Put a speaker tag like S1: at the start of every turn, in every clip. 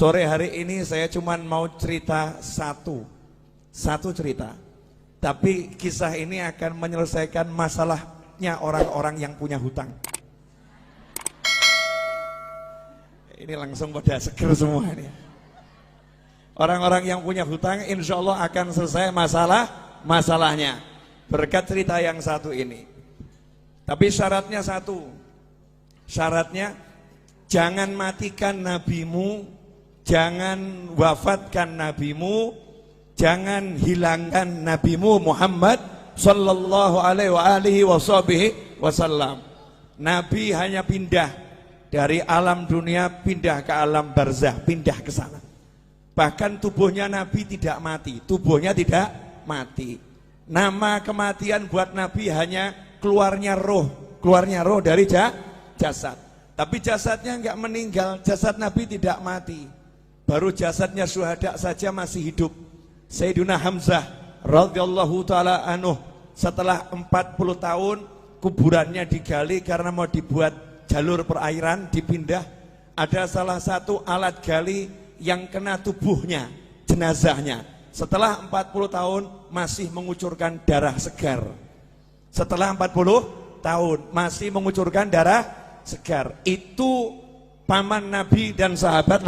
S1: Sore hari ini saya cuma mau cerita satu cerita. Tapi kisah ini akan menyelesaikan masalahnya orang-orang yang punya hutang. Ini langsung pada seger semua ini. Orang-orang yang punya hutang insya Allah akan selesai masalahnya berkat cerita yang satu ini. Tapi syaratnya satu. Syaratnya jangan matikan nabimu, jangan wafatkan nabimu, jangan hilangkan nabimu Muhammad sallallahu alaihi wasallam. Nabi hanya pindah dari alam dunia, pindah ke alam barzah, pindah ke sana. Bahkan tubuhnya Nabi tidak mati, tubuhnya tidak mati. Nama kematian buat Nabi hanya keluarnya roh dari jasad. Tapi jasadnya enggak meninggal, jasad Nabi tidak mati. Baru jasadnya syuhada saja masih hidup. Sayyidina Hamzah radhiyallahu taala anhu setelah 40 tahun kuburannya digali karena mau dibuat jalur perairan, dipindah. Ada salah satu alat gali yang kena tubuhnya, jenazahnya. Setelah 40 tahun masih mengucurkan darah segar. Setelah 40 tahun masih mengucurkan darah segar. Itu paman Nabi dan sahabat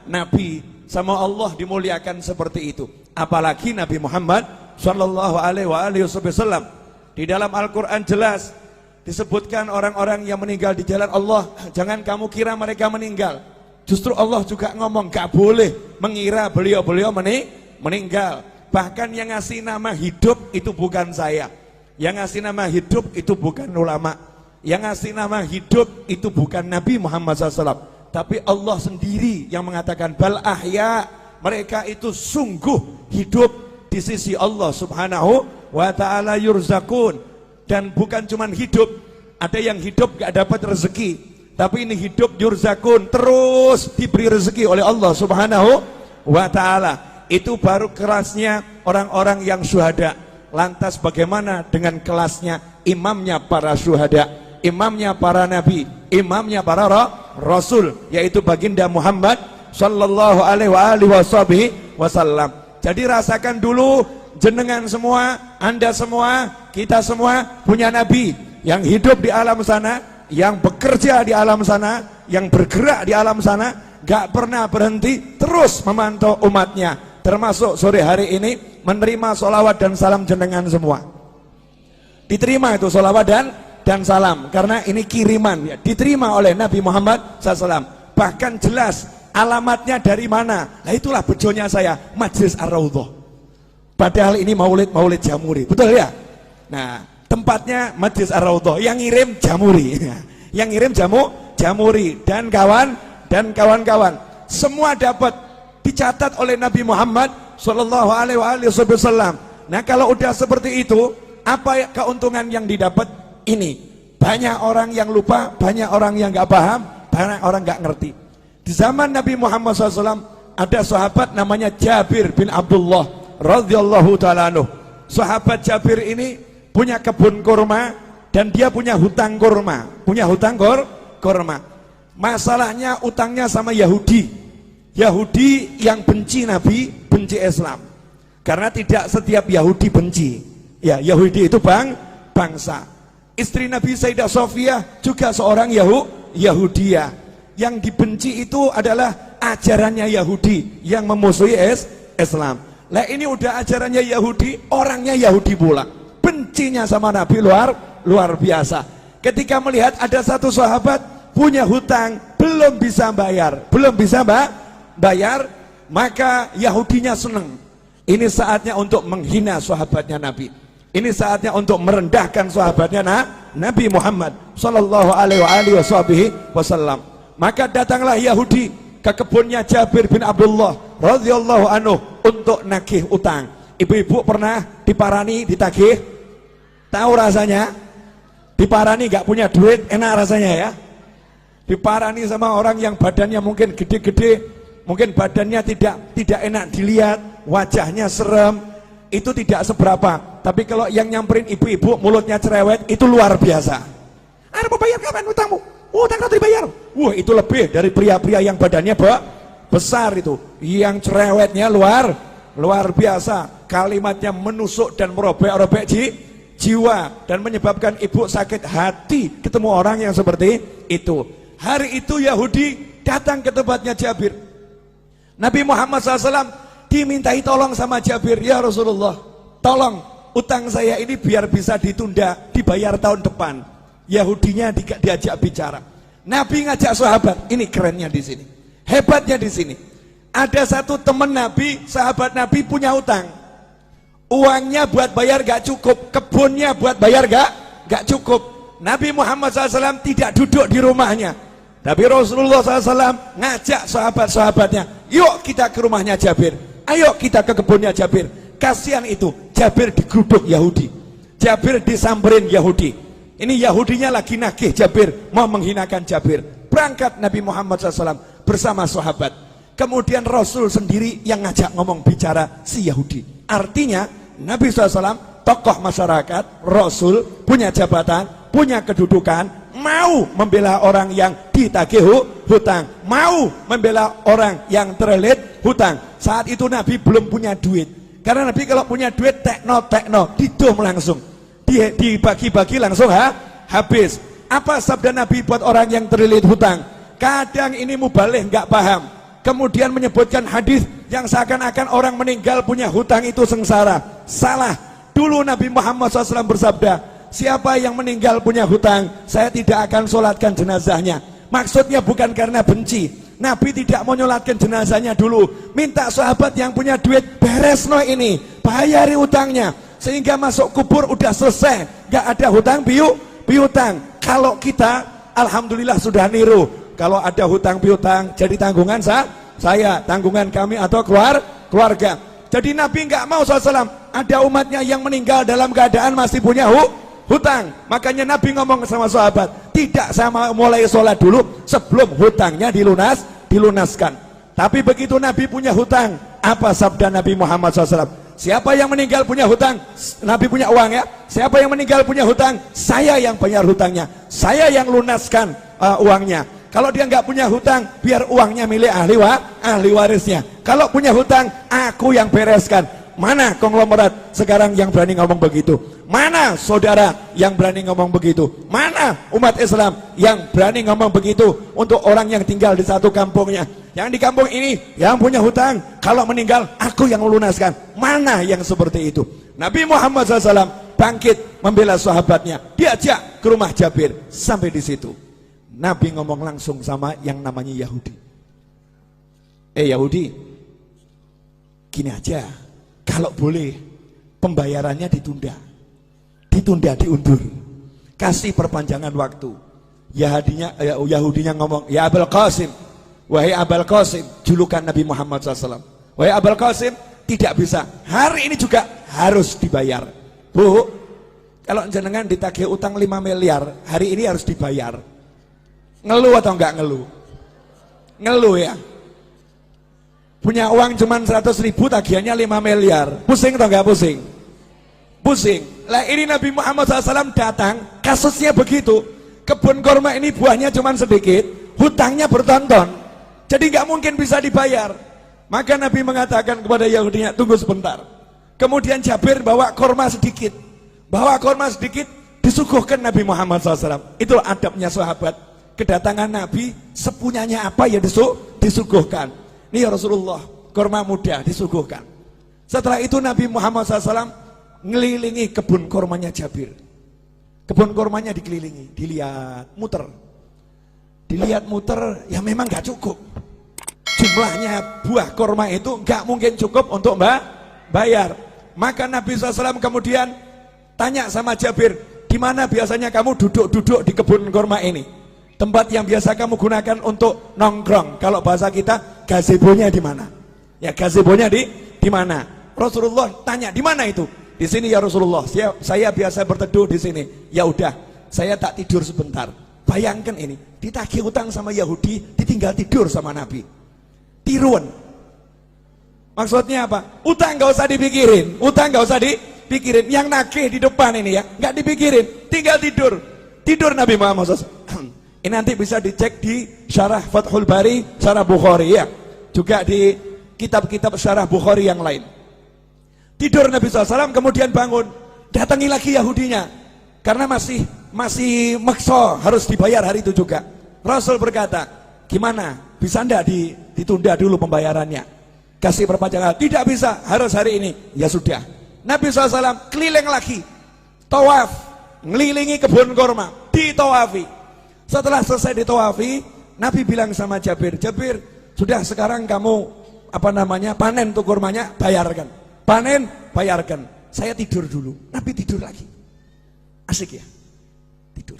S1: Nabi. Sama Allah dimuliakan seperti itu. Apalagi Nabi Muhammad sallallahu alaihi wasallam. Di dalam Al-Quran jelas disebutkan orang-orang yang meninggal di jalan Allah, jangan kamu kira mereka meninggal. Justru Allah juga ngomong gak boleh mengira beliau-beliau meninggal. Bahkan yang ngasih nama hidup itu bukan saya. Yang ngasih nama hidup itu bukan ulama. Yang ngasih nama hidup itu bukan Nabi Muhammad SAW, tapi Allah sendiri yang mengatakan bal ahya, mereka itu sungguh hidup di sisi Allah subhanahu wa ta'ala yurzakun. Dan bukan cuma hidup, ada yang hidup gak dapat rezeki, tapi ini hidup yurzakun, terus diberi rezeki oleh Allah subhanahu wa ta'ala. Itu baru kelasnya orang-orang yang syuhada. Lantas bagaimana dengan kelasnya imamnya para syuhada, imamnya para nabi, imamnya para rasul, yaitu baginda Muhammad sallallahu alaihi wasallam. Jadi rasakan dulu, jenengan semua, anda semua, kita semua punya nabi yang hidup di alam sana, yang bekerja di alam sana, yang bergerak di alam sana, gak pernah berhenti, terus memantau umatnya. Termasuk sore hari ini menerima sholawat dan salam jenengan semua. Diterima itu sholawat dan salam, karena ini kiriman ya, diterima oleh Nabi Muhammad SAW. Bahkan jelas alamatnya dari mana. Nah itulah bejonya saya, Majlis Ar-Raudhah. Padahal ini maulid Jamuri, betul ya? Nah tempatnya Majlis Ar-Raudhah, yang ngirim Jamuri, yang ngirim Jamuri dan kawan-kawan semua dapat, dicatat oleh Nabi Muhammad sallallahu alaihi wasallam. Nah kalau udah seperti itu, apa keuntungan yang didapat? Ini banyak orang yang lupa, banyak orang yang gak paham, banyak orang gak ngerti. Di zaman Nabi Muhammad SAW ada sahabat namanya Jabir bin Abdullah radhiyallahu ta'ala anhu. Sahabat Jabir ini punya kebun kurma dan dia punya hutang kurma, kurma. Masalahnya utangnya sama Yahudi yang benci Nabi, benci Islam. Karena tidak setiap Yahudi benci. Ya, Yahudi itu bangsa. Istri Nabi Sayyidah Sofiyah juga seorang Yahudiyah. Yang dibenci itu adalah ajarannya Yahudi yang memusuhi Islam. Lah ini udah ajarannya Yahudi, orangnya Yahudi pula. Bencinya sama Nabi luar biasa. Ketika melihat ada satu sahabat punya hutang, belum bisa bayar, maka Yahudinya senang. Ini saatnya untuk menghina sahabatnya Nabi. Ini saatnya untuk merendahkan sahabatnya Nabi Muhammad sallallahu alaihi wasallam. Maka datanglah Yahudi ke kebunnya Jabir bin Abdullah radhiyallahu anhu untuk nagih utang. Ibu-ibu pernah diparani, ditagih? Tahu rasanya? Diparani gak punya duit, enak rasanya ya? Diparani sama orang yang badannya mungkin gede-gede, mungkin badannya tidak enak dilihat, wajahnya serem, itu tidak seberapa. Tapi kalau yang nyamperin ibu-ibu mulutnya cerewet, itu luar biasa. Mau bayar kapan utangmu? Utang nanti dibayar. Wah, itu lebih dari pria-pria yang badannya besar itu, yang cerewetnya luar biasa, kalimatnya menusuk dan merobek-robek jiwa dan menyebabkan ibu sakit hati ketemu orang yang seperti itu. Hari itu Yahudi datang ke tempatnya Jabir. Nabi Muhammad SAW dimintai tolong sama Jabir, ya Rasulullah, tolong utang saya ini biar bisa ditunda, dibayar tahun depan. Yahudinya diajak bicara. Nabi ngajak sahabat, ini kerennya di sini, hebatnya di sini. Ada satu teman Nabi, sahabat Nabi punya utang. Uangnya buat bayar gak cukup, kebunnya buat bayar gak cukup. Nabi Muhammad SAW tidak duduk di rumahnya, tapi Rasulullah SAW ngajak sahabat-sahabatnya, yuk kita ke rumahnya Jabir, ayo kita ke kebunnya Jabir. Kasihan itu, Jabir digeruduk Yahudi, Jabir disamperin Yahudi. Ini Yahudinya lagi nagih Jabir, mau menghinakan Jabir. Berangkat Nabi Muhammad SAW bersama sahabat. Kemudian Rasul sendiri yang ngajak ngomong bicara si Yahudi. Artinya Nabi SAW tokoh masyarakat, Rasul punya jabatan, punya kedudukan, mau membela orang yang ditagih hutang, mau membela orang yang terlilit hutang. Saat itu Nabi belum punya duit, karena Nabi kalau punya duit tekno didom langsung, dibagi-bagi langsung habis. Apa sabda Nabi buat orang yang terlilit hutang? Kadang ini mubalih nggak paham, kemudian menyebutkan hadis yang seakan-akan orang meninggal punya hutang itu sengsara. Salah. Dulu Nabi Muhammad SAW bersabda, siapa yang meninggal punya hutang, saya tidak akan sholatkan jenazahnya. Maksudnya bukan karena benci, Nabi tidak mau nyolatkan jenazahnya dulu, minta sahabat yang punya duit, beres no ini, bayari hutangnya, sehingga masuk kubur udah selesai, gak ada hutang piutang. Kalau kita alhamdulillah sudah niru, kalau ada hutang piutang jadi tanggungan saya, tanggungan kami atau keluarga. Jadi Nabi nggak mau SAW ada umatnya yang meninggal dalam keadaan masih punya hutang. Makanya Nabi ngomong sama sahabat, tidak sama mulai sholat dulu sebelum hutangnya dilunaskan. Tapi begitu Nabi punya hutang, apa sabda Nabi Muhammad SAW? Siapa yang meninggal punya hutang, Nabi punya uang ya, siapa yang meninggal punya hutang, saya yang bayar hutangnya, saya yang lunaskan uangnya. Kalau dia nggak punya hutang, biar uangnya milik ahli warisnya. Kalau punya hutang, aku yang bereskan. Mana konglomerat sekarang yang berani ngomong begitu? Mana saudara yang berani ngomong begitu? Mana umat Islam yang berani ngomong begitu untuk orang yang tinggal di satu kampungnya? Yang di kampung ini yang punya hutang, kalau meninggal aku yang melunaskan. Mana yang seperti itu? Nabi Muhammad SAW bangkit membela sahabatnya, diajak ke rumah Jabir. Sampai di situ Nabi ngomong langsung sama yang namanya Yahudi. Yahudi, gini aja, kalau boleh pembayarannya ditunda, diundur, kasih perpanjangan waktu. Yahudinya ngomong, ya Abul Qasim, wahai Abul Qasim, julukan Nabi Muhammad SAW, wahai Abul Qasim, tidak bisa, hari ini juga harus dibayar. Bu, kalau jenengan ditagih utang 5 miliar, hari ini harus dibayar. Ngeluh atau enggak ngeluh? Ngeluh ya. Punya uang cuma 100.000, tagihannya 5 miliar. Pusing atau enggak pusing? Pusing. Lah ini Nabi Muhammad SAW datang, kasusnya begitu. Kebun korma ini buahnya cuma sedikit, hutangnya bertonton, jadi enggak mungkin bisa dibayar. Maka Nabi mengatakan kepada Yahudinya, tunggu sebentar. Kemudian Jabir bawa korma sedikit, disuguhkan Nabi Muhammad SAW. Itulah adabnya sahabat. Kedatangan Nabi, sepunyanya apa ya disuguhkan. Nih ya Rasulullah, korma muda disuguhkan. Setelah itu Nabi Muhammad SAW ngelilingi kebun kormanya Jabir. Kebun kormanya dikelilingi, dilihat muter, ya memang gak cukup. Jumlahnya buah korma itu gak mungkin cukup untuk bayar. Maka Nabi SAW kemudian tanya sama Jabir, di mana biasanya kamu duduk-duduk di kebun korma ini? Tempat yang biasa kamu gunakan untuk nongkrong. Kalau bahasa kita, gazebonya di mana? Ya, gazebonya di mana? Rasulullah tanya, di mana itu? Di sini ya Rasulullah. Saya biasa berteduh di sini. Ya udah, saya tak tidur sebentar. Bayangkan ini, ditagih utang sama Yahudi, ditinggal tidur sama Nabi. Tiruan. Maksudnya apa? Utang gak usah dipikirin. Yang nagih di depan ini ya, nggak dipikirin, tinggal tidur. Tidur Nabi Muhammad SAW. Ini nanti bisa dicek di Syarah Fathul Bari, Syarah Bukhari ya. juga di kitab-kitab syarah Bukhari yang lain. Tidur Nabi SAW, kemudian bangun, datangi lagi Yahudinya, karena masih maksa harus dibayar hari itu juga. Rasul berkata, gimana, bisa enggak ditunda dulu pembayarannya, kasih perpanjangan? Tidak bisa, harus hari ini. Ya sudah, Nabi SAW keliling lagi, tawaf, ngelilingi kebun kurma, ditawafi. Setelah selesai ditawafi, Nabi bilang sama Jabir, Jabir, sudah sekarang kamu panen tuh kurmanya, bayarkan. Panen, bayarkan. Saya tidur dulu. Nabi tidur lagi. Asik ya? Tidur.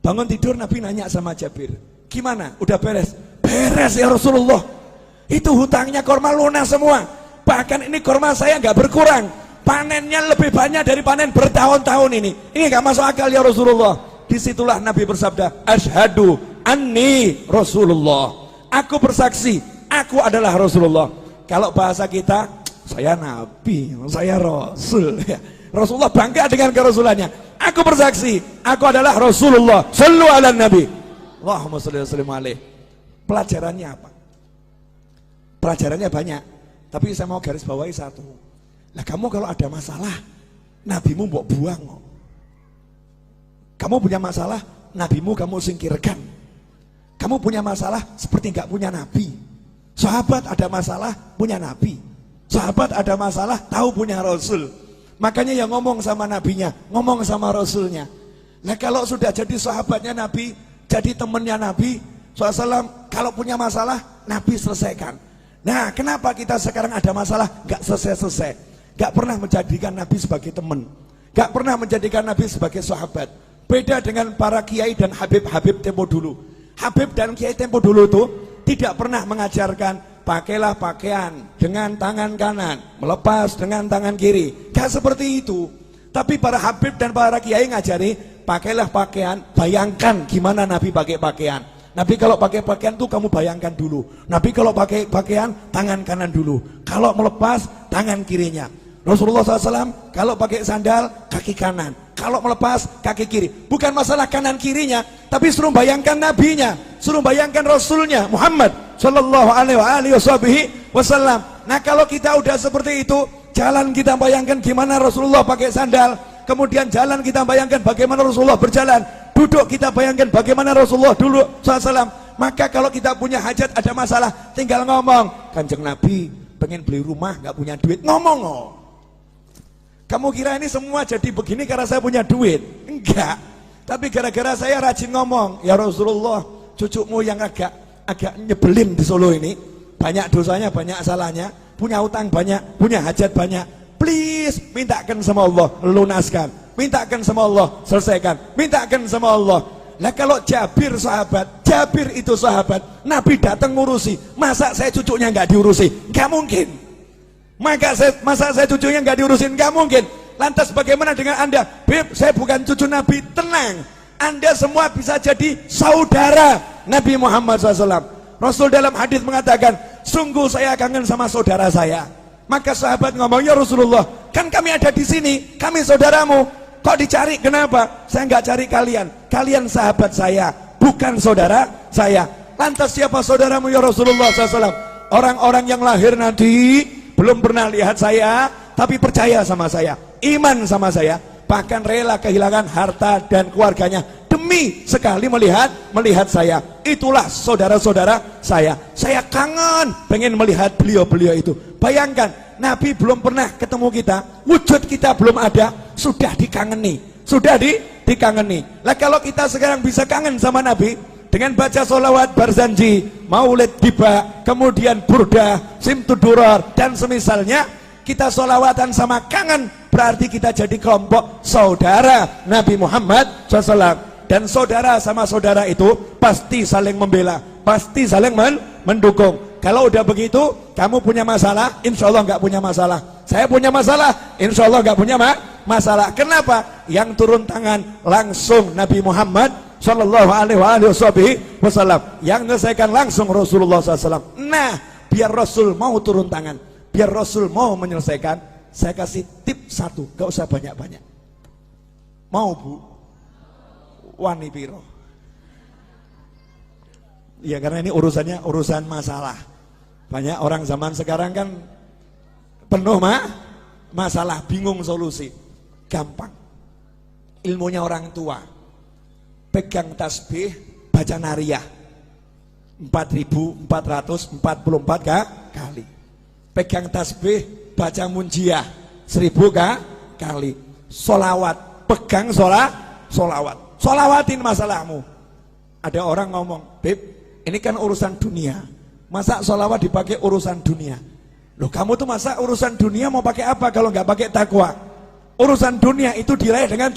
S1: Bangun tidur, Nabi nanya sama Jabir, gimana? Udah beres? Beres ya Rasulullah. Itu hutangnya kurma lunas semua. Bahkan ini kurma saya nggak berkurang. Panennya lebih banyak dari panen bertahun-tahun ini. Ini nggak masuk akal ya Rasulullah. Disitulah Nabi bersabda, Asyhadu anni Rasulullah. Aku bersaksi, aku adalah Rasulullah. Kalau bahasa kita, saya Nabi, saya Rasul. Rasulullah bangga dengan kerasulannya. Aku bersaksi, aku adalah Rasulullah. Sallu ala Nabi. Allahumma sholli wa sallim alaih. Pelajarannya apa? Pelajarannya banyak, tapi saya mau garis bawahi satu. Lah kamu kalau ada masalah, nabimu mbok buang. Kamu punya masalah, nabimu kamu singkirkan. Kamu punya masalah seperti nggak punya nabi. Sahabat ada masalah, punya nabi. Sahabat ada masalah, tahu punya Rasul. Makanya yang ngomong sama nabinya, ngomong sama Rasulnya. Nah kalau sudah jadi sahabatnya Nabi, jadi temannya Nabi SAW, kalau punya masalah, Nabi selesaikan. Nah kenapa kita sekarang ada masalah, gak selesai-selesai, gak pernah menjadikan Nabi sebagai teman, gak pernah menjadikan Nabi sebagai sahabat. Beda dengan para kiai dan Habib tempo dulu. Habib dan kiai tempo dulu tuh tidak pernah mengajarkan pakailah pakaian dengan tangan kanan, melepas dengan tangan kiri. Gak seperti itu. Tapi para Habib dan para kiai ngajari, pakailah pakaian, bayangkan gimana Nabi pakai pakaian. Nabi kalau pakai pakaian tuh kamu bayangkan dulu. Nabi kalau pakai pakaian, tangan kanan dulu. Kalau melepas, tangan kirinya. Rasulullah SAW kalau pakai sandal, kaki kanan. Kalau melepas, kaki kiri. Bukan masalah kanan kirinya, tapi suruh bayangkan nabinya, suruh bayangkan Rasulnya Muhammad Sallallahu alaihi wasallam. Nah kalau kita udah seperti itu, jalan kita bayangkan gimana Rasulullah pakai sandal. Kemudian jalan kita bayangkan bagaimana Rasulullah berjalan. Duduk kita bayangkan bagaimana Rasulullah dulu SAW. Maka kalau kita punya hajat, ada masalah, tinggal ngomong, Kanjeng Nabi pengen beli rumah, gak punya duit, ngomong. Kamu kira ini semua jadi begini karena saya punya duit? Enggak. Tapi gara-gara saya rajin ngomong, ya Rasulullah, cucumu yang agak nyebelin di Solo ini, banyak dosanya, banyak salahnya, punya utang banyak, punya hajat banyak, please mintakan sama Allah, lunaskan, mintakan sama Allah, selesaikan, mintakan sama Allah. Nah kalau Jabir sahabat, Jabir itu sahabat, Nabi datang ngurusi, masa saya cucunya nggak diurusi? Nggak mungkin. Masa saya cucunya nggak diurusin? Nggak mungkin. Lantas bagaimana dengan Anda? Beb, saya bukan cucu Nabi. Tenang, Anda semua bisa jadi saudara Nabi Muhammad SAW. Rasul dalam hadis mengatakan, sungguh saya kangen sama saudara saya. Maka sahabat ngomong, ya Rasulullah, kan kami ada di sini, kami saudaramu, kok dicari? Kenapa? Saya nggak cari kalian, kalian sahabat saya, bukan saudara saya. Lantas siapa saudaramu ya Rasulullah SAW? Orang-orang yang lahir nanti belum pernah lihat saya, tapi percaya sama saya, iman sama saya, bahkan rela kehilangan harta dan keluarganya demi sekali melihat saya. Itulah saudara-saudara saya. Saya kangen pengen melihat beliau-beliau itu. Bayangkan, Nabi belum pernah ketemu kita, wujud kita belum ada, sudah dikangeni, dikangeni. Lah kalau kita sekarang bisa kangen sama Nabi dengan baca sholawat Barzanji, Maulid Tiba, kemudian Burdah, Simtudurar dan semisalnya, kita sholawatan sama kangen, berarti kita jadi kelompok saudara Nabi Muhammad SAW. Dan saudara sama saudara itu pasti saling membela, pasti saling mendukung. Kalau udah begitu, kamu punya masalah, insya Allah nggak punya masalah. Saya punya masalah, insya Allah nggak punya masalah. Kenapa? Yang turun tangan langsung Nabi Muhammad Sallallahu alaihi wasallam, yang menyelesaikan langsung Rasulullah SAW. Nah, biar Rasul mau turun tangan, biar Rasul mau menyelesaikan, saya kasih tip satu, gak usah banyak-banyak. Mau Bu? Wani piro? Ya karena ini urusan masalah. Banyak orang zaman sekarang kan penuh masalah, bingung solusi. Gampang. Ilmunya orang tua. Pegang tasbih, baca nariyah 4.444 kali. Pegang tasbih, baca munjiah 1.000 kali. Solawat, pegang solawat. Solawatin masalahmu. Ada orang ngomong, Beb, ini kan urusan dunia. Masa solawat dipakai urusan dunia? Loh, kamu tuh masa urusan dunia mau pakai apa kalau nggak pakai takwa? Urusan dunia itu diraih dengan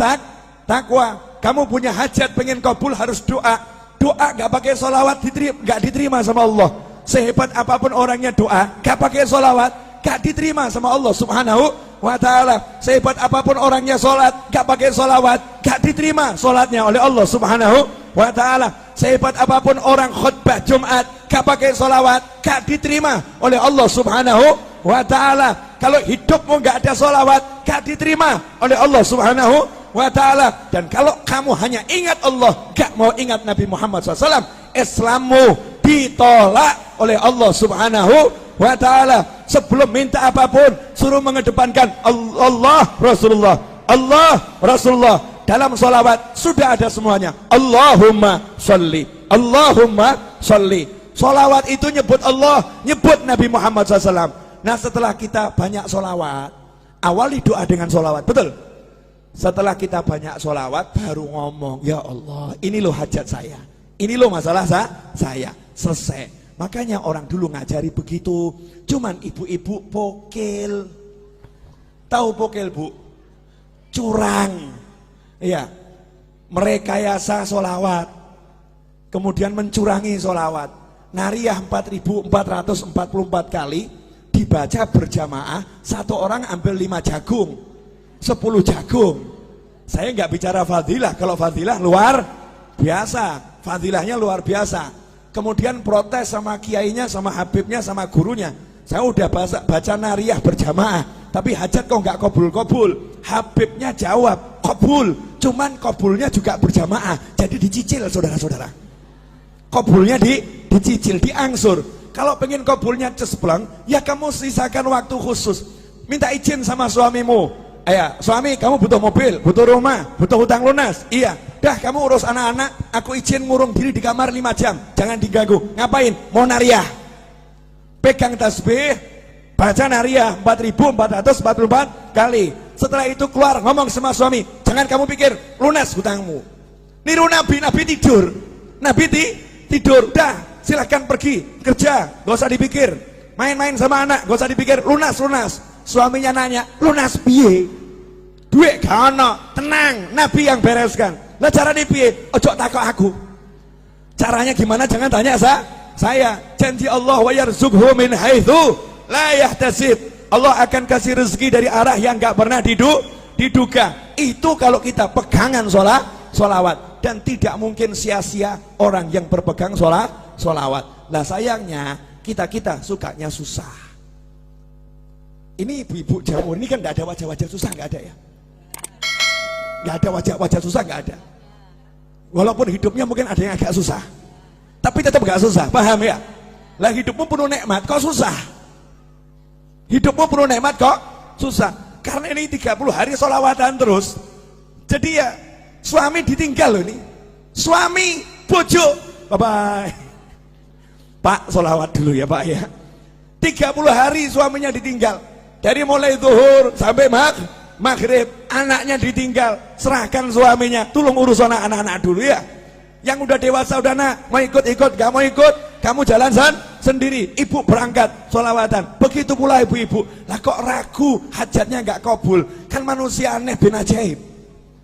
S1: takwa. Kamu punya hajat pengen kabul harus doa. Doa nggak pakai solawat nggak diterima sama Allah. Sehebat apapun orangnya doa, nggak pakai solawat nggak diterima sama Allah Subhanahu wa ta'ala. Sehebat apapun orangnya sholat, nggak pakai solawat nggak diterima sholatnya oleh Allah Subhanahu wa ta'ala. Sehebat apapun orang khutbah Jumat, gak pakai solawat, gak diterima oleh Allah Subhanahu wa ta'ala. Kalau hidupmu gak ada solawat, gak diterima oleh Allah Subhanahu wa ta'ala. Dan kalau kamu hanya ingat Allah, gak mau ingat Nabi Muhammad SAW, Islammu ditolak oleh Allah Subhanahu wa ta'ala. Sebelum minta apapun, suruh mengedepankan Allah Rasulullah, Allah Rasulullah. Dalam sholawat sudah ada semuanya. Allahumma sholli, Allahumma sholli. Sholawat itu nyebut Allah, nyebut Nabi Muhammad SAW. Nah, setelah kita banyak sholawat, awali doa dengan sholawat, betul? Setelah kita banyak sholawat, baru ngomong, ya Allah, ini loh hajat saya, ini loh masalah saya, selesai. Makanya orang dulu ngajari begitu. Cuman ibu-ibu pokil. Tahu pokil, Bu? Curang. Iya, merekayasa solawat, kemudian mencurangi solawat. Nariyah 4.444 kali dibaca berjamaah, satu orang ambil 5 jagung, 10 jagung. Saya nggak bicara fadilah, kalau fadilah luar biasa, fadilahnya luar biasa. Kemudian protes sama kiainya, sama habibnya, sama gurunya. Saya udah baca nariyah berjamaah, tapi hajat kok nggak kabul-kabul. Habibnya jawab kabul, cuman kabulnya juga berjamaah, jadi dicicil saudara-saudara. Kabulnya dicicil, diangsur. Kalau pengen kabulnya cespleng, ya kamu sisakan waktu khusus. Minta izin sama suamimu. Suami, kamu butuh mobil, butuh rumah, butuh hutang lunas. Iya, dah kamu urus anak-anak, aku izin ngurung diri di kamar 5 jam, jangan diganggu. Ngapain? Mau nariyah. Pegang tasbih, baca nariyah 4.444 kali. Setelah itu keluar ngomong sama suami, jangan kamu pikir lunas hutangmu. Niru Nabi, Nabi tidur. Nabi tidur, dah silahkan pergi kerja, gak usah dipikir. Main-main sama anak, gak usah dipikir, lunas. Suaminya nanya, lunas piye? Duit gak ono, tenang, Nabi yang bereskan. Lah caranya piye? Ojo takok aku. Caranya gimana? Jangan tanya saya. Janji Allah wa yarzuqhu min haitsu la yahtasib. Allah akan kasih rezeki dari arah yang gak pernah diduga. Itu kalau kita pegangan sholawat. Dan tidak mungkin sia-sia orang yang berpegang sholawat. Nah sayangnya kita sukanya susah. Ini ibu-ibu Jawa ini kan gak ada wajah-wajah susah, gak ada ya. Gak ada wajah-wajah susah, gak ada. Walaupun hidupnya mungkin ada yang agak susah, tapi tetap gak susah, paham ya? Lah hidupmu penuh nikmat kok susah. Hidupmu penuh nikmat kok susah. Karena ini 30 hari sholawatan terus. Jadi ya suami ditinggal loh ini. Suami, bojo, bye-bye. Pak, sholawat dulu ya Pak ya. 30 hari suaminya ditinggal. Dari mulai zuhur sampai maghrib, anaknya ditinggal. Serahkan suaminya, tolong urus anak-anak dulu ya. Yang udah dewasa udah nak, mau ikut, gak mau ikut, kamu jalan sendiri. Ibu berangkat sholawatan. Begitu pula ibu-ibu. Lah kok ragu, hajatnya gak kabul. Kan manusia aneh bin ajaib.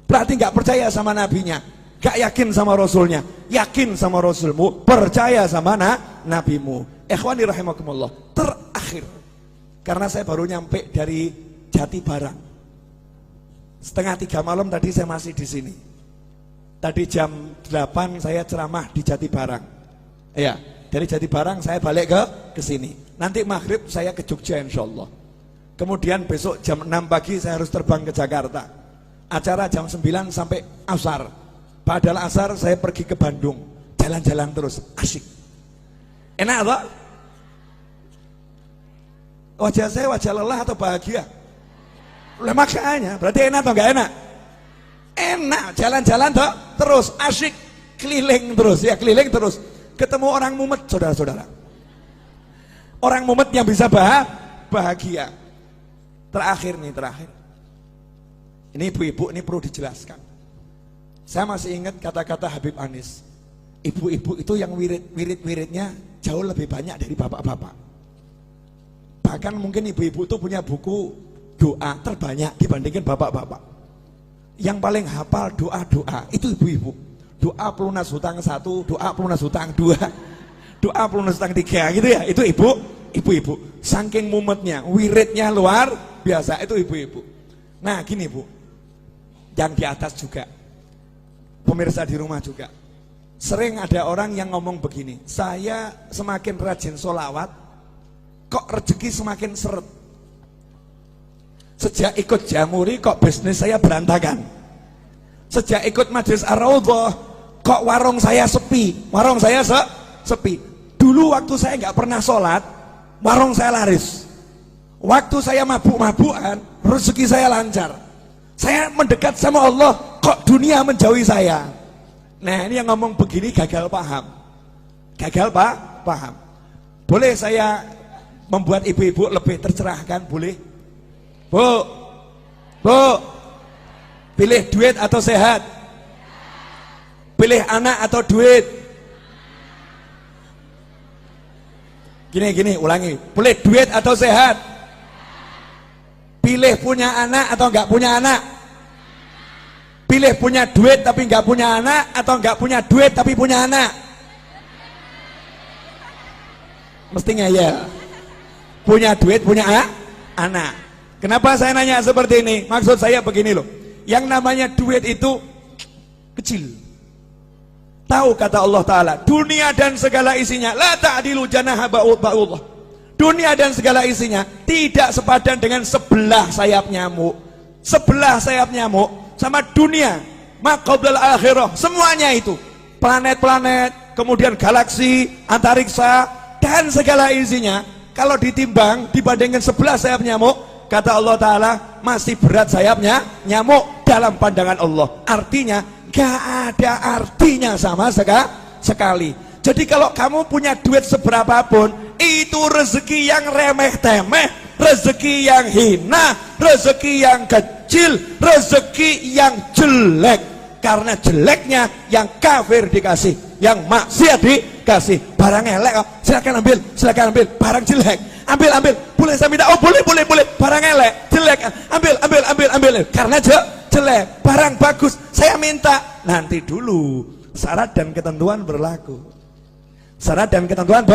S1: Berarti gak percaya sama nabinya, gak yakin sama rasulnya. Yakin sama rasulmu, percaya sama nabimu. Ikhwani rahimakumullah. Terakhir, karena saya baru nyampe dari Jatibarang. 2:30 malam tadi saya masih di sini. Tadi jam 8 saya ceramah di Jatibarang. Ya, dari Jatibarang saya balik ke sini. Nanti maghrib saya ke Jogja insyaallah. Kemudian besok jam 6 pagi saya harus terbang ke Jakarta. Acara jam 9 sampai asar. Padahal asar saya pergi ke Bandung. Jalan-jalan terus, asik. Enak toh? Wajah saya wajah lelah atau bahagia? Lah makanya, berarti enak atau enggak enak? Enak, jalan-jalan toh, terus asyik keliling terus ya, keliling terus. Ketemu orang mumet, saudara-saudara. Orang mumet yang bisa bahagia. Terakhir. Ini ibu-ibu, ini perlu dijelaskan. Saya masih ingat kata-kata Habib Anis. Ibu-ibu itu yang wirid-wiridnya jauh lebih banyak dari bapak-bapak. Bahkan mungkin ibu-ibu itu punya buku doa terbanyak dibandingkan bapak-bapak. Yang paling hafal doa-doa itu ibu-ibu. Doa pelunas hutang 1, doa pelunas hutang 2, doa pelunas hutang 3 gitu ya. Itu ibu-ibu. Saking mumetnya, wiridnya luar biasa, itu ibu-ibu. Nah gini Bu, yang di atas juga, pemirsa di rumah juga, sering ada orang yang ngomong begini, saya semakin rajin sholawat, kok rezeki semakin seret. Sejak ikut Jamuri kok bisnis saya berantakan. Sejak ikut Majelis Ar-Raudhah kok warung saya sepi. Warung saya sepi. Dulu waktu saya nggak pernah sholat, warung saya laris. Waktu saya mabuk-mabukan, rezeki saya lancar. Saya mendekat sama Allah, kok dunia menjauhi saya. Nah ini yang ngomong begini gagal paham. Gagal paham. Boleh saya membuat ibu-ibu lebih tercerahkan? Boleh? Bu, pilih duit atau sehat? Pilih anak atau duit? Gini, ulangi. Pilih duit atau sehat? Pilih punya anak atau enggak punya anak? Pilih punya duit tapi enggak punya anak, atau enggak punya duit tapi punya anak? Mestinya ya. Punya duit, punya anak. Kenapa saya nanya seperti ini? Maksud saya begini loh. Yang namanya duit itu kecil. Tahu kata Allah Ta'ala, dunia dan segala isinya la ta'dilu janaha ba'udullah. Dunia dan segala isinya tidak sepadan dengan sebelah sayap nyamuk. Sebelah sayap nyamuk sama dunia, maqablal akhirah, semuanya itu. Planet-planet, kemudian galaksi, antariksa, dan segala isinya, kalau ditimbang dibandingkan sebelah sayap nyamuk, kata Allah Ta'ala, masih berat sayapnya nyamuk dalam pandangan Allah. Artinya gak ada artinya sama sekali. Jadi kalau kamu punya duit seberapapun, itu rezeki yang remeh-temeh, rezeki yang hina, rezeki yang kecil, rezeki yang jelek. Karena jeleknya yang kafir dikasih, yang maksiat dikasih. Barang elek, silakan ambil, barang jelek, ambil, boleh saya minta? Oh boleh, barang elek, jelek, ambil, karena jelek. Barang bagus, saya minta. Nanti dulu, syarat dan ketentuan berlaku. Syarat dan ketentuan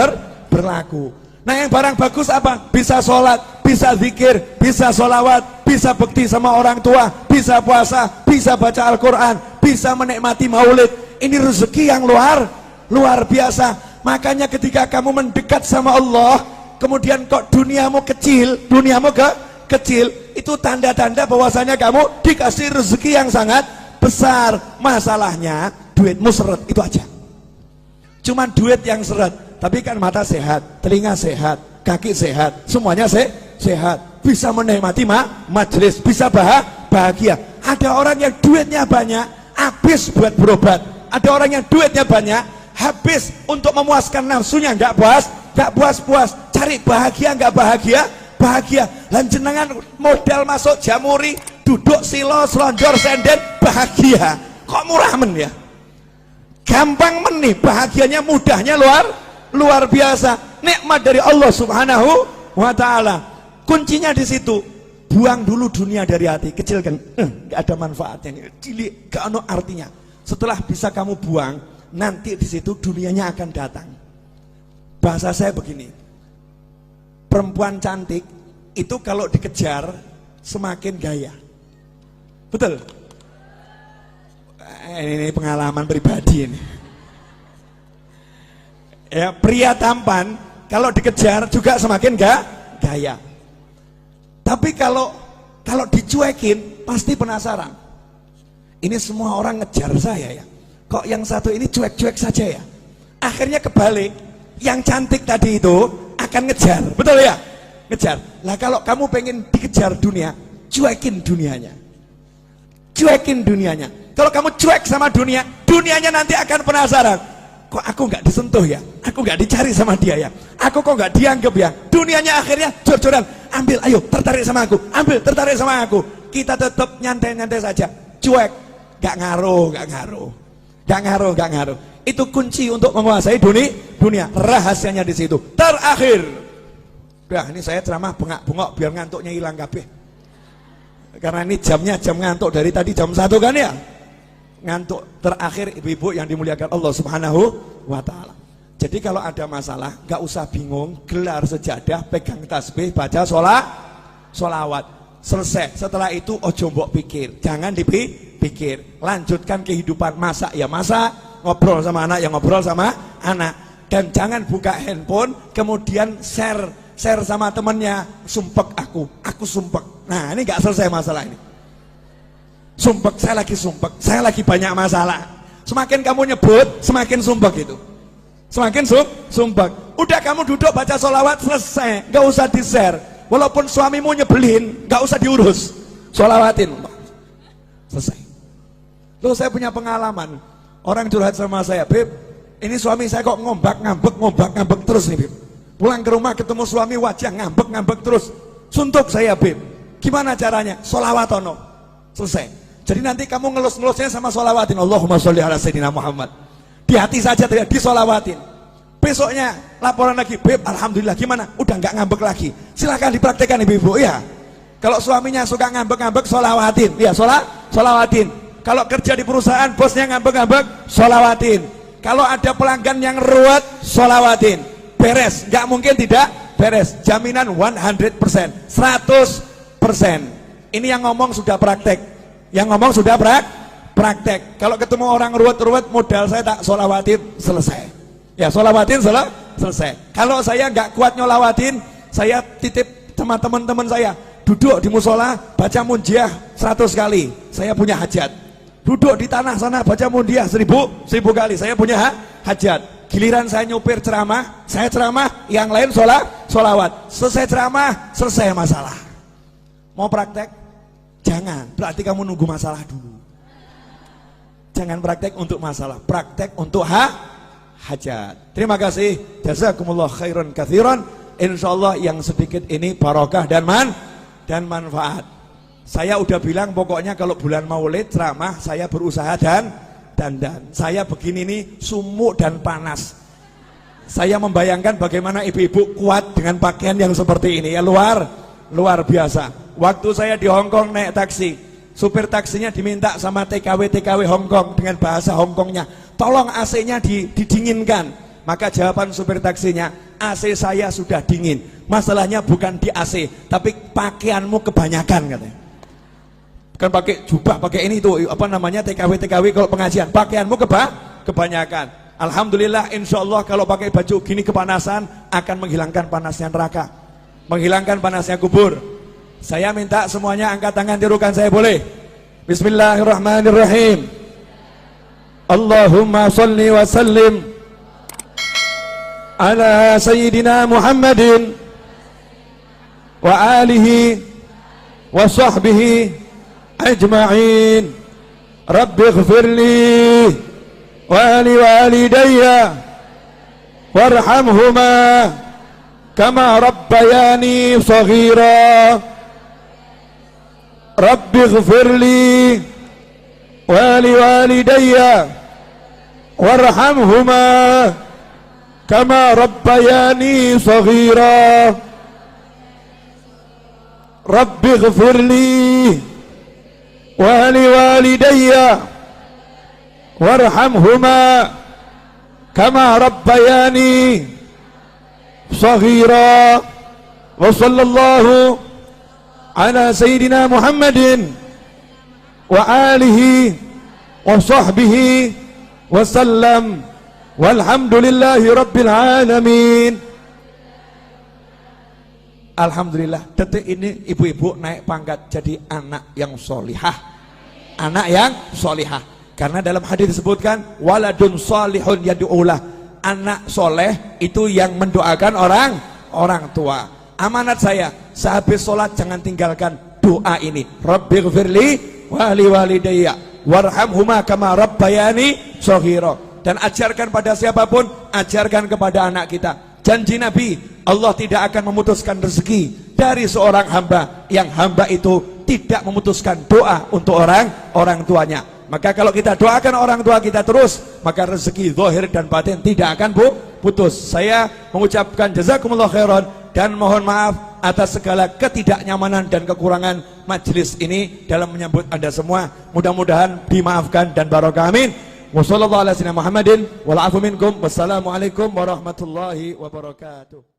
S1: berlaku. Nah yang barang bagus apa? Bisa sholat, bisa zikir, bisa sholawat, bisa bekti sama orang tua, bisa puasa, bisa baca Al-Quran, bisa menikmati maulid. Ini rezeki yang luar biasa. Makanya ketika kamu mendekat sama Allah, kemudian kok duniamu kecil, kecil, itu tanda-tanda bahwasanya kamu dikasih rezeki yang sangat besar. Masalahnya duitmu seret, itu aja. Cuman duit yang seret, tapi kan mata sehat, telinga sehat, kaki sehat, semuanya sehat, bisa menikmati majelis, bisa bahagia. Ada orang yang duitnya banyak, habis buat berobat. Ada orang yang duitnya banyak, habis untuk memuaskan nafsunya, nggak puas, cari bahagia, nggak bahagia. Lanjenengan modal masuk Jamuri, duduk silo, selonjor, senden, bahagia. Kok murah men ya? Gampang men nih, bahagianya, mudahnya luar biasa. Nikmat dari Allah Subhanahu wa Ta'ala. Kuncinya di situ. Buang dulu dunia dari hati, kecilkan, gak ada manfaatnya, cilik, gak ada artinya. Setelah bisa kamu buang, nanti di situ dunianya akan datang. Bahasa saya begini, perempuan cantik itu kalau dikejar semakin gaya. Betul? Ini pengalaman pribadi ini. Ya, pria tampan kalau dikejar juga semakin gaya. Tapi kalau dicuekin pasti penasaran. Ini semua orang ngejar saya ya. Kok yang satu ini cuek-cuek saja ya? Akhirnya kebalik. Yang cantik tadi itu akan ngejar, betul ya? ngejar. Lah kalau kamu pengen dikejar dunia, cuekin dunianya. Cuekin dunianya. Kalau kamu cuek sama dunia, dunianya nanti akan penasaran. Kok aku nggak disentuh ya? Aku nggak dicari sama dia ya? Aku kok nggak dianggap ya? Dunianya akhirnya jor-joran. Ambil, ayo, tertarik sama aku. Ambil, tertarik sama aku. Kita tetap nyantai-nyantai saja. Cuek, nggak ngaruh. Gak ngaruh. Itu kunci untuk menguasai dunia. Rahasianya di situ. Terakhir. Udah, ini saya ceramah bengak-bengok biar ngantuknya hilang kabeh. Karena ini jamnya jam ngantuk dari tadi jam 1 kan ya. Ngantuk. Terakhir ibu-ibu yang dimuliakan Allah Subhanahu wa taala. Jadi kalau ada masalah, gak usah bingung, gelar sejadah, pegang tasbih, baca sholawat. Selesai. Setelah itu ojo mbok pikir, jangan dipikir. Lanjutkan kehidupan, masak ya masak, ngobrol sama anak ya ngobrol sama anak. Dan jangan buka handphone kemudian share sama temennya, sumpek aku sumpek. Nah, ini gak selesai masalah ini. Sumpek, saya lagi banyak masalah. Semakin kamu nyebut, semakin sumpek itu. Semakin sumpek. Udah kamu duduk baca sholawat, selesai, gak usah di-share. Walaupun suamimu nyebelin, gak usah diurus, sholawatin, selesai. Loh, saya punya pengalaman. Orang curhat sama saya, Beb, ini suami saya kok ngombak-ngambek terus nih, Beb. Pulang ke rumah ketemu suami wajah ngambek terus. Suntuk saya, Beb. Gimana caranya? Sholawatono. Selesai. Jadi nanti kamu ngelus-ngelusnya sama sholawatin. Allahumma sholli ala sayyidina Muhammad. Di hati saja tidak disolawatin. Besoknya laporan lagi, Beb, alhamdulillah gimana? Udah nggak ngambek lagi. Silahkan dipraktekkan ibu-ibu ya. Kalau suaminya suka ngambek-ngambek, sholawatin. Ya, sholawatin. Kalau kerja di perusahaan, bosnya ngambek-ngambek, sholawatin. Kalau ada pelanggan yang ruwet, sholawatin. Beres, nggak mungkin tidak beres. Jaminan 100%, 100%. Ini yang ngomong sudah praktek. Yang ngomong sudah praktek. Kalau ketemu orang ruwet-ruwet, modal saya tak sholawatin, selesai. Ya, sholawatin selesai. Kalau saya nggak kuat nyolawatin, saya titip sama teman-teman saya, duduk di musola baca munjiah 100 kali, saya punya hajat. Duduk di tanah sana baca munjiah 1000 kali, saya punya hajat. Giliran saya nyupir ceramah, saya ceramah, yang lain sholawat. Selesai ceramah, selesai masalah. Mau praktek? Jangan, berarti kamu nunggu masalah dulu. Jangan praktek untuk masalah, praktek untuk hajat. Terima kasih. Jazakumullah khairan katsiran. Insyaallah yang sedikit ini barokah dan manfaat. Saya udah bilang pokoknya kalau bulan Maulid ceramah saya berusaha dan saya begini nih sumuk dan panas. Saya membayangkan bagaimana ibu-ibu kuat dengan pakaian yang seperti ini ya, luar biasa. Waktu saya di Hongkong naik taksi, supir taksinya diminta sama TKW Hongkong dengan bahasa Hongkongnya, tolong AC-nya didinginkan. Maka jawaban supir taksinya, AC saya sudah dingin. Masalahnya bukan di AC, tapi pakaianmu kebanyakan katanya. Bukan pakai jubah, pakai ini tuh apa namanya TKW kalau pengajian, pakaianmu kebanyakan. Alhamdulillah, insya Allah kalau pakai baju gini kepanasan akan menghilangkan panasnya neraka, menghilangkan panasnya kubur. Saya minta semuanya angkat tangan, tirukan saya boleh? Bismillahirrahmanirrahim. Allahumma salli wa sallim ala sayyidina Muhammadin wa alihi wa sahbihi ajma'in. Rabbi ighfirli wa li walidayya warhamhuma kama rabbayani saghira. Rabbi ighfirli wa li walidayya warhamhuma kama rabbayani saghira. Rabbi ighfirli wa li walidayya warhamhuma kama rabbayani saghira. Wa sallallahu ala sayyidina Muhammadin wa alihi wa sahbihi wa sallam. Walhamdulillahi rabbil alamin. Alhamdulillah, detik ini ibu-ibu naik pangkat jadi anak yang solihah. Anak yang solihah. Karena dalam hadis disebutkan waladun solihun yad'ulah. Anak soleh itu yang mendoakan orang tua. amanat saya, sehabis sholat jangan tinggalkan doa ini. Rabbighfirli wali walidayya warhamhuma kama rabbayani shaghira. Dan ajarkan pada siapapun, ajarkan kepada anak kita. Janji Nabi, Allah tidak akan memutuskan rezeki dari seorang hamba yang hamba itu tidak memutuskan doa untuk orang tuanya. Maka kalau kita doakan orang tua kita terus, maka rezeki zahir dan batin tidak akan putus. Saya mengucapkan jazakumullah khairan dan mohon maaf atas segala ketidaknyamanan dan kekurangan majelis ini dalam menyambut Anda semua. Mudah-mudahan dimaafkan dan barokah, amin. Wassallallahu ala sayyidina Muhammadin wal afu minkum. Wassalamualaikum warahmatullahi wabarakatuh.